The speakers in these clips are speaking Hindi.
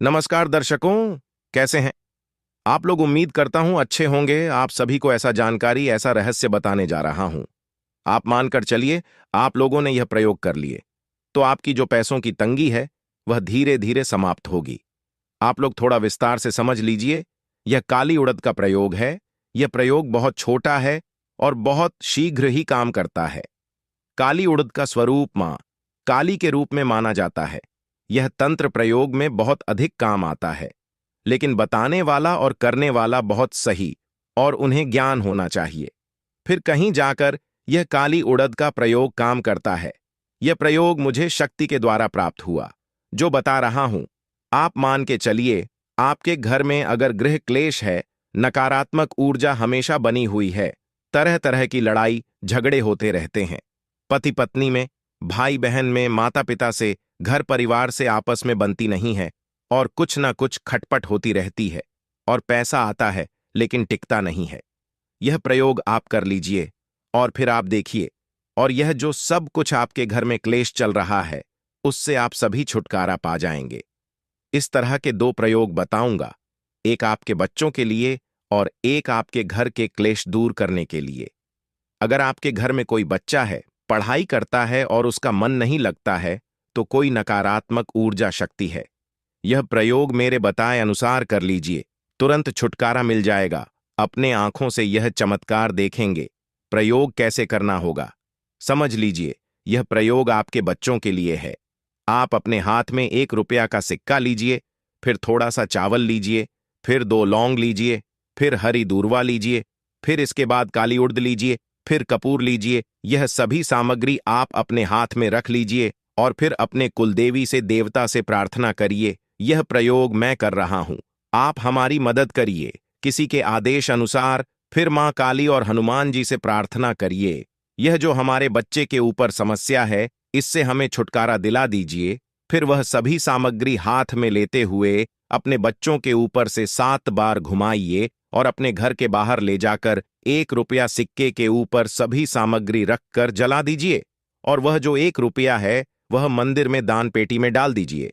नमस्कार दर्शकों, कैसे हैं आप लोग। उम्मीद करता हूं अच्छे होंगे। आप सभी को ऐसा जानकारी, ऐसा रहस्य बताने जा रहा हूं। आप मानकर चलिए, आप लोगों ने यह प्रयोग कर लिए तो आपकी जो पैसों की तंगी है वह धीरे धीरे समाप्त होगी। आप लोग थोड़ा विस्तार से समझ लीजिए। यह काली उड़द का प्रयोग है। यह प्रयोग बहुत छोटा है और बहुत शीघ्र ही काम करता है। काली उड़द का स्वरूप मां काली के रूप में माना जाता है। यह तंत्र प्रयोग में बहुत अधिक काम आता है, लेकिन बताने वाला और करने वाला बहुत सही और उन्हें ज्ञान होना चाहिए। फिर कहीं जाकर यह काली उड़द का प्रयोग काम करता है। यह प्रयोग मुझे शक्ति के द्वारा प्राप्त हुआ, जो बता रहा हूं। आप मान के चलिए, आपके घर में अगर गृह क्लेश है, नकारात्मक ऊर्जा हमेशा बनी हुई है, तरह तरह की लड़ाई झगड़े होते रहते हैं, पति पत्नी में, भाई बहन में, माता पिता से, घर परिवार से आपस में बनती नहीं है और कुछ ना कुछ खटपट होती रहती है और पैसा आता है लेकिन टिकता नहीं है। यह प्रयोग आप कर लीजिए और फिर आप देखिए, और यह जो सब कुछ आपके घर में क्लेश चल रहा है उससे आप सभी छुटकारा पा जाएंगे। इस तरह के दो प्रयोग बताऊंगा, एक आपके बच्चों के लिए और एक आपके घर के क्लेश दूर करने के लिए। अगर आपके घर में कोई बच्चा है, पढ़ाई करता है और उसका मन नहीं लगता है, तो कोई नकारात्मक ऊर्जा शक्ति है। यह प्रयोग मेरे बताए अनुसार कर लीजिए, तुरंत छुटकारा मिल जाएगा। अपने आंखों से यह चमत्कार देखेंगे। प्रयोग कैसे करना होगा समझ लीजिए। यह प्रयोग आपके बच्चों के लिए है। आप अपने हाथ में 1 रुपया का सिक्का लीजिए, फिर थोड़ा सा चावल लीजिए, फिर 2 लौंग लीजिए, फिर हरी दूर्वा लीजिए, फिर इसके बाद काली उड़द लीजिए, फिर कपूर लीजिए। यह सभी सामग्री आप अपने हाथ में रख लीजिए और फिर अपने कुलदेवी से, देवता से प्रार्थना करिए। यह प्रयोग मैं कर रहा हूं, आप हमारी मदद करिए। किसी के आदेश अनुसार फिर मां काली और हनुमान जी से प्रार्थना करिए। यह जो हमारे बच्चे के ऊपर समस्या है, इससे हमें छुटकारा दिला दीजिए। फिर वह सभी सामग्री हाथ में लेते हुए अपने बच्चों के ऊपर से 7 बार घुमाइए और अपने घर के बाहर ले जाकर 1 रुपया सिक्के के ऊपर सभी सामग्री रखकर जला दीजिए, और वह जो 1 रुपया है वह मंदिर में दान पेटी में डाल दीजिए।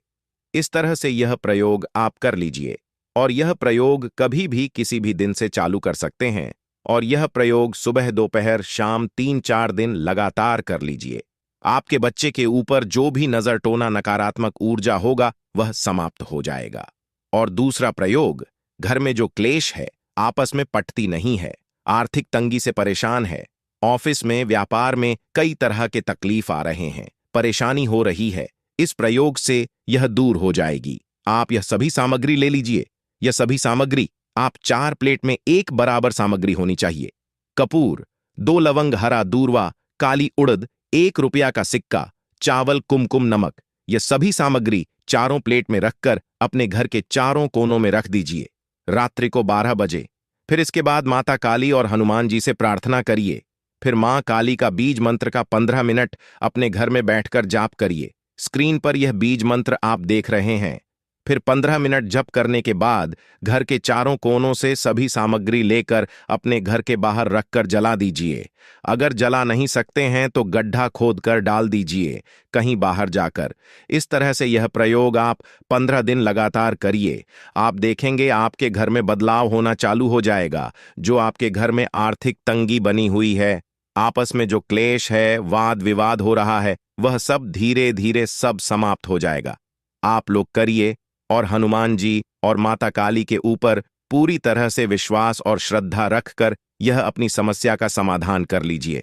इस तरह से यह प्रयोग आप कर लीजिए, और यह प्रयोग कभी भी किसी भी दिन से चालू कर सकते हैं, और यह प्रयोग सुबह, दोपहर, शाम 3-4 दिन लगातार कर लीजिए। आपके बच्चे के ऊपर जो भी नजर टोना नकारात्मक ऊर्जा होगा वह समाप्त हो जाएगा। और दूसरा प्रयोग, घर में जो क्लेश है, आपस में पटती नहीं है, आर्थिक तंगी से परेशान है, ऑफिस में, व्यापार में कई तरह के तकलीफ आ रहे हैं, परेशानी हो रही है, इस प्रयोग से यह दूर हो जाएगी। आप यह सभी सामग्री ले लीजिए। यह सभी सामग्री आप 4 प्लेट में एक बराबर सामग्री होनी चाहिए। कपूर, 2 लवंग, हरा दूर्वा, काली उड़द, 1 रुपया का सिक्का, चावल, कुमकुम, नमक, यह सभी सामग्री चारों प्लेट में रखकर अपने घर के चारों कोनों में रख दीजिए रात्रि को 12 बजे। फिर इसके बाद माता काली और हनुमान जी से प्रार्थना करिए। फिर मां काली का बीज मंत्र का 15 मिनट अपने घर में बैठकर जाप करिए। स्क्रीन पर यह बीज मंत्र आप देख रहे हैं। फिर 15 मिनट जप करने के बाद घर के चारों कोनों से सभी सामग्री लेकर अपने घर के बाहर रखकर जला दीजिए। अगर जला नहीं सकते हैं तो गड्ढा खोदकर डाल दीजिए कहीं बाहर जाकर। इस तरह से यह प्रयोग आप 15 दिन लगातार करिए। आप देखेंगे आपके घर में बदलाव होना चालू हो जाएगा। जो आपके घर में आर्थिक तंगी बनी हुई है, आपस में जो क्लेश है, वाद विवाद हो रहा है, वह सब धीरे धीरे सब समाप्त हो जाएगा। आप लोग करिए और हनुमान जी और माता काली के ऊपर पूरी तरह से विश्वास और श्रद्धा रखकर यह अपनी समस्या का समाधान कर लीजिए।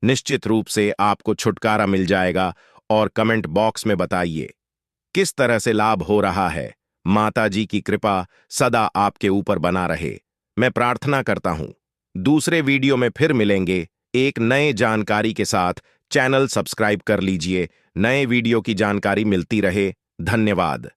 निश्चित रूप से आपको छुटकारा मिल जाएगा। और कमेंट बॉक्स में बताइए किस तरह से लाभ हो रहा है। माता जी की कृपा सदा आपके ऊपर बना रहे, मैं प्रार्थना करता हूं। दूसरे वीडियो में फिर मिलेंगे एक नए जानकारी के साथ। चैनल सब्सक्राइब कर लीजिए, नए वीडियो की जानकारी मिलती रहे। धन्यवाद।